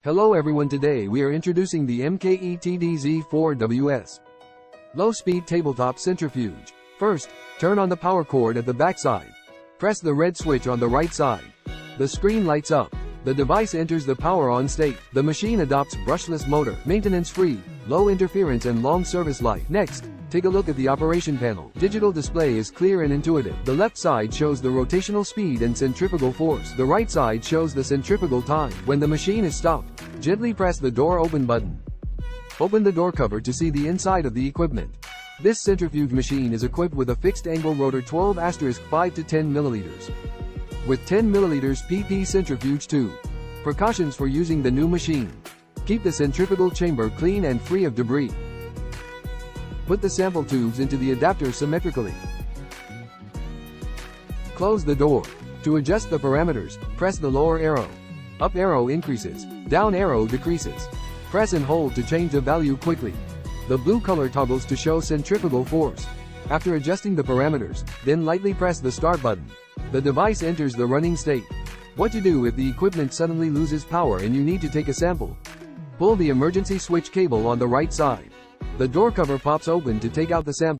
Hello everyone, today we are introducing the MKE TDZ4-WS low-speed tabletop centrifuge. First, turn on the power cord at the back side. Press the red switch on the right side. The screen lights up. The device enters the power on state. The machine adopts brushless motor, maintenance-free, low interference and long service life. Next, take a look at the operation panel. Digital display is clear and intuitive. The left side shows the rotational speed and centrifugal force. The right side shows the centrifugal time. When the machine is stopped, gently press the door open button. Open the door cover to see the inside of the equipment. This centrifuge machine is equipped with a fixed angle rotor 12*5 to 10 milliliters. With 10 milliliters PP centrifuge tube. Precautions for using the new machine. Keep the centrifugal chamber clean and free of debris. Put the sample tubes into the adapter symmetrically. Close the door. To adjust the parameters, press the lower arrow. Up arrow increases, down arrow decreases. Press and hold to change the value quickly. The blue color toggles to show centrifugal force. After adjusting the parameters, then lightly press the start button. The device enters the running state. What to do if the equipment suddenly loses power and you need to take a sample? Pull the emergency switch cable on the right side. The door cover pops open to take out the sample.